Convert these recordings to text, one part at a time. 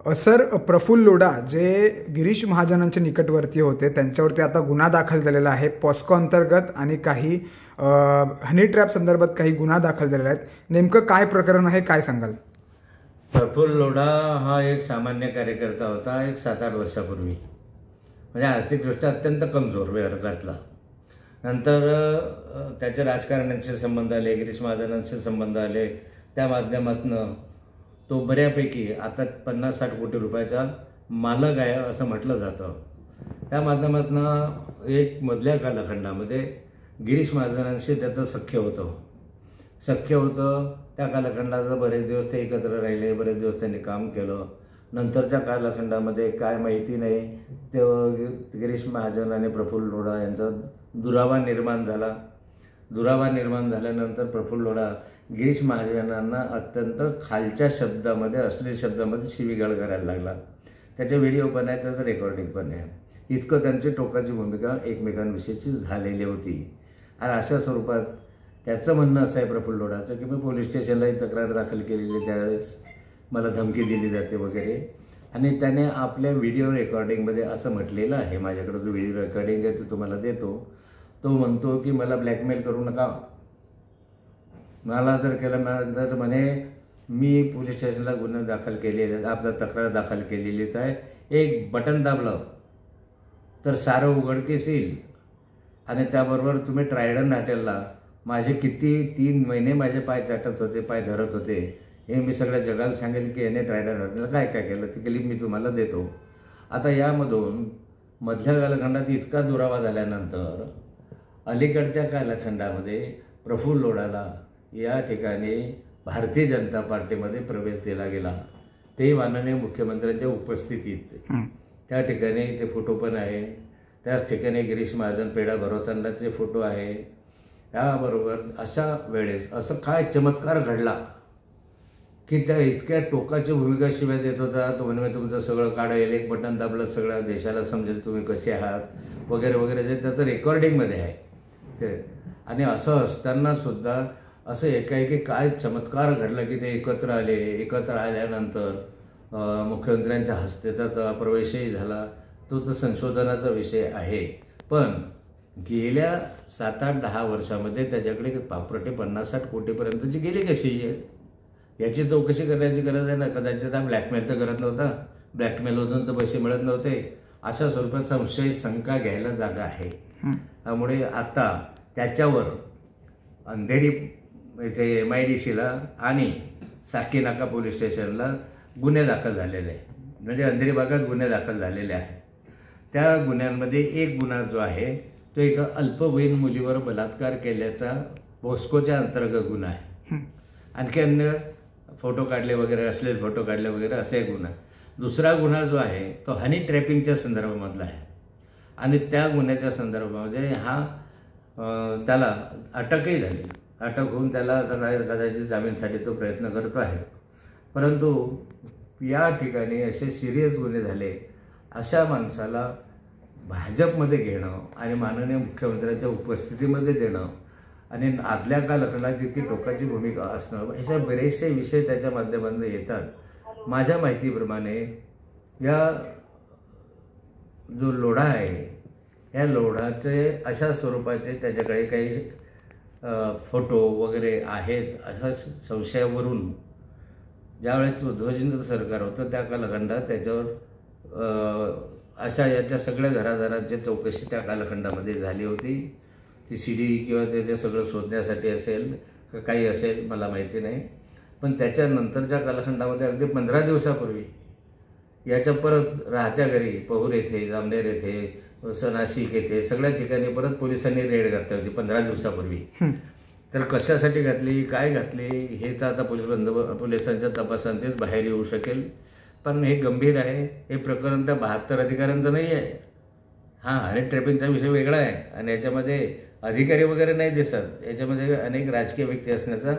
Sir, Praful Lodha जे गिरीश महाजनांच्या निकटवर्ती होते त्यांच्यावरती आता गुन्हा दाखल झालेला आहे पॉस्को अंतर्गत आणि काही हनी ट्रॅप संदर्भात काही गुन्हा दाखल झालेला आहेत. नेमकं काय प्रकरण आहे, काय सांगाल? प्रफुल्ल लोढा हा एक सामान्य कार्यकर्ता होता एक 7-8 वर्षापूर्वी. म्हणजे आर्थिकदृष्ट्या अत्यंत कमजोर वर्गातला. नंतर त्याचे राजकारण्यांचे संबंध आले, गिरीश महाजनांचे संबंध आले. त्या माध्यमातून तो बऱ्यापैकी आता 50-60 कोटी रुपयाचा मालक आहे असं म्हटलं जातं. त्या माध्यमातून एक मधल्या कालखंडामध्ये गिरीश महाजनांशी त्याचं सख्य होतं. त्या कालखंडात बरेच दिवस ते एकत्र राहिले, बरेच दिवस त्यांनी काम केलं. नंतरच्या कालखंडामध्ये काय माहिती नाही, ते गिरीश महाजन आणि प्रफुल्ल लोढा यांचा दुरावा निर्माण झाल्यानंतर प्रफुल्ल लोढा गिरीश महाजनांना अत्यंत खालच्या शब्दामध्ये, अश्लील शब्दामध्ये शिवीगाळ करायला लागला. त्याचे व्हिडिओ पण आहे, त्याचं रेकॉर्डिंग पण आहे. इतकं त्यांची टोकाची भूमिका एकमेकांविषयीची झालेली होती. आणि अशा स्वरूपात त्याचं म्हणणं असं आहे प्रफुल्ल लोढाचं की मी पोलीस स्टेशनलाही तक्रार दाखल केलेली, त्यावेळेस मला धमकी दिली जाते वगैरे. आणि त्याने आपल्या व्हिडिओ रेकॉर्डिंगमध्ये असं म्हटलेलं आहे, माझ्याकडे जो व्हिडिओ रेकॉर्डिंग आहे तो तुम्हाला देतो. तो म्हणतो की मला ब्लॅकमेल करू नका, मला जर केलं तर म्हणे मी पोलीस स्टेशनला गुन्हा दाखल केलेले, आपला तक्रार दाखल केलेलीच आहे. एक बटन दाबलं तर सारं उघडकीस येईल. आणि त्याबरोबर तुम्ही ट्रायडन हॉटेलला माझे किती 3 महिने माझे पाय चाटत होते, पाय धरत होते, हे मी सगळ्या जगाला सांगेल की याने ट्रायडन हॉटेलला काय काय केलं, ती क्लिप मी तुम्हाला देतो. आता यामधून मधल्या कालखंडात इतका दुरावा झाल्यानंतर अलीकडच्या कालखंडामध्ये प्रफुल्ल लोढाला या ठिकाणी भारतीय जनता पार्टीमध्ये प्रवेश दिला गेला, ते माननीय मुख्यमंत्र्यांच्या उपस्थितीत. त्या ठिकाणी ते फोटो पण आहे. त्याच ठिकाणी गिरीश महाजन पेढा भरवतानाचे फोटो आहे. याबरोबर अशा वेळेस असं काय चमत्कार घडला की त्या इतक्या टोकाची भूमिका शिवाय देत होता. तो म्हणजे तुमचं सगळं काढेल, एक बटन दाबलं सगळ्या देशाला समजेल तुम्ही कसे आहात वगैरे वगैरे, जे त्याचं रेकॉर्डिंगमध्ये आहे ते. आणि असं असताना सुद्धा असं एकाएकी काय चमत्कार घडला की ते एकत्र आल्यानंतर मुख्यमंत्र्यांच्या हस्ते त्याचा प्रवेशही झाला. तो तर संशोधनाचा विषय आहे. पण गेल्या 7-8-10 वर्षामध्ये त्याच्याकडे प्रॉपर्टी 50-60 कोटीपर्यंतची गेली कशी याची चौकशी करण्याची गरज आहे ना. कदाचित हा ब्लॅकमेल तर करत नव्हता, ब्लॅकमेलमधून तर पैसे मिळत नव्हते, अशा स्वरूपात संशय शंका घ्यायला जागा आहे. त्यामुळे आता त्याच्यावर अंधेरी इथे MIDCला आणि साकीनाका पोलीस स्टेशनला गुन्हे दाखल झालेले आहे. म्हणजे अंधेरी भागात गुन्हे दाखल झालेले आहेत. त्या गुन्ह्यांमध्ये एक गुन्हा जो आहे तो एका अल्पवयीन मुलीवर बलात्कार केल्याचा पॉस्कोच्या अंतर्गत गुन्हा आहे. आणखी अन्य फोटो काढले वगैरे, असलेले फोटो काढले वगैरे असा एक गुन्हा. दुसरा गुन्हा जो आहे तो हनी ट्रॅपिंगच्या संदर्भामधला आहे. आणि त्या गुन्ह्याच्या संदर्भामध्ये त्याला अटकही झाली. अटक होऊन त्याला कदाचित जामीनसाठी तो प्रयत्न करतो आहे. परंतु या ठिकाणी असे सिरियस गुन्हे झाले, अशा माणसाला भाजपमध्ये घेणं आणि माननीय मुख्यमंत्र्यांच्या उपस्थितीमध्ये देणं आणि आदल्या कालखंडात इतकी टोकाची भूमिका असणं, अशा बरेचसे विषय त्याच्या माध्यमातून येतात. माझ्या माहितीप्रमाणे या जो लोढा आहे या लोढाचे अशा स्वरूपाचे त्याच्याकडे काही फोटो वगैरे आहेत. अशा संशयावरून ज्यावेळेस ध्वजेंद्र सरकार होतं त्या कालखंडात त्याच्यावर अशा याच्या सगळ्या घरादारांची चौकशी त्या कालखंडामध्ये झाली होती. ती CD किंवा त्याचे सगळं शोधण्यासाठी असेल काही असेल मला माहिती नाही. पण त्याच्यानंतरच्या कालखंडामध्ये अगदी 15 दिवसापूर्वी याच्या परत राहत्या घरी पहूर येथे, जामनेर येथे, नाशिक येथे सगळ्या ठिकाणी परत पोलिसांनी रेड घातली होती 15 दिवसापूर्वी. तर कशासाठी घातली, काय घातली हे तर आता पोलिसांच्या तपासांतेच बाहेर येऊ शकेल. पण हे गंभीर आहे. हे प्रकरण त्या 72 अधिकाऱ्यांचं नाही आहे. हनी ट्रॅपिंगचा विषय वेगळा आहे आणि याच्यामध्ये अधिकारी वगैरे नाही दिसत, याच्यामध्ये अनेक राजकीय व्यक्ती असण्याचा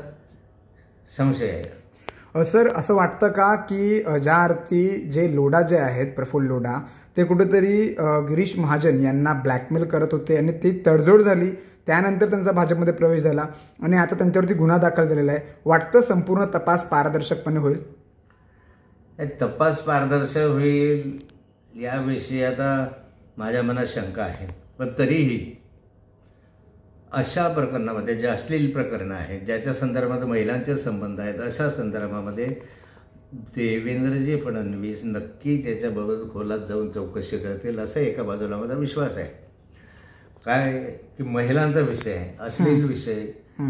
संशय आहे. सर, असं वाटतं का की ज्या अर्थी जे लोढा जे आहेत प्रफुल्ल लोढा ते कुठेतरी गिरीश महाजन यांना ब्लॅकमेल करत होते आणि ती तडजोड झाली, त्यानंतर त्यांचा भाजपमध्ये प्रवेश झाला आणि आता त्यांच्यावरती गुन्हा दाखल झालेला आहे. वाटतं संपूर्ण तपास पारदर्शकपणे होईल? तपास पारदर्शक होईल याविषयी आता माझ्या मनात शंका आहे, पण तरीही अशा प्रकरणामध्ये जे अश्लील प्रकरणं आहेत, ज्याच्या संदर्भात महिलांचे संबंध आहेत, अशा संदर्भामध्ये देवेंद्रजी फडणवीस नक्की त्याच्याबरोबर खोलात जाऊन चौकशी करतील असा एका बाजूला माझा विश्वास आहे. काय की महिलांचा विषय आहे, अश्लील विषय,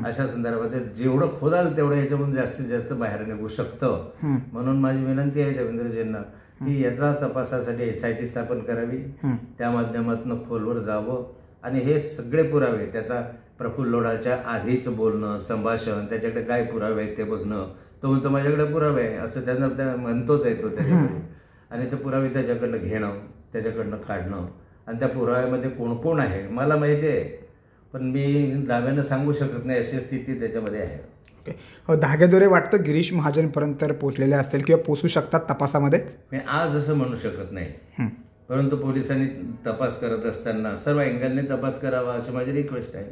अशा संदर्भात जेवढं खोदाल तेवढं याच्यामधून जास्तीत जास्त बाहेर निघू शकतं. म्हणून माझी विनंती आहे देवेंद्रजींना की याचा तपासासाठी SIT स्थापन करावी, त्या माध्यमातून खोलवर जावं आणि हे सगळे पुरावे, त्याचा प्रफुल्ल लोढाच्या आधीच बोलणं, संभाषण, त्याच्याकडे काय पुरावे आहेत ते बघणं. तो म्हणतो माझ्याकडे पुरावे आहे असं त्यांना त्या म्हणतोच आहे तो त्याच्याकडे, आणि ते पुरावे त्याच्याकडनं घेणं, त्याच्याकडनं काढणं, आणि त्या पुराव्यामध्ये कोण कोण आहे मला माहिती आहे, पण मी दाव्यानं सांगू शकत नाही अशी स्थिती त्याच्यामध्ये आहे. ओके, धागेदोरे वाटतं गिरीश महाजनपर्यंत पोहोचलेले असतील किंवा पोहोचू शकतात तपासामध्ये? मी आज असं म्हणू शकत नाही, परंतु पोलिसांनी तपास करत असताना सर्व अँगलने तपास करावा अशी माझी रिक्वेस्ट आहे.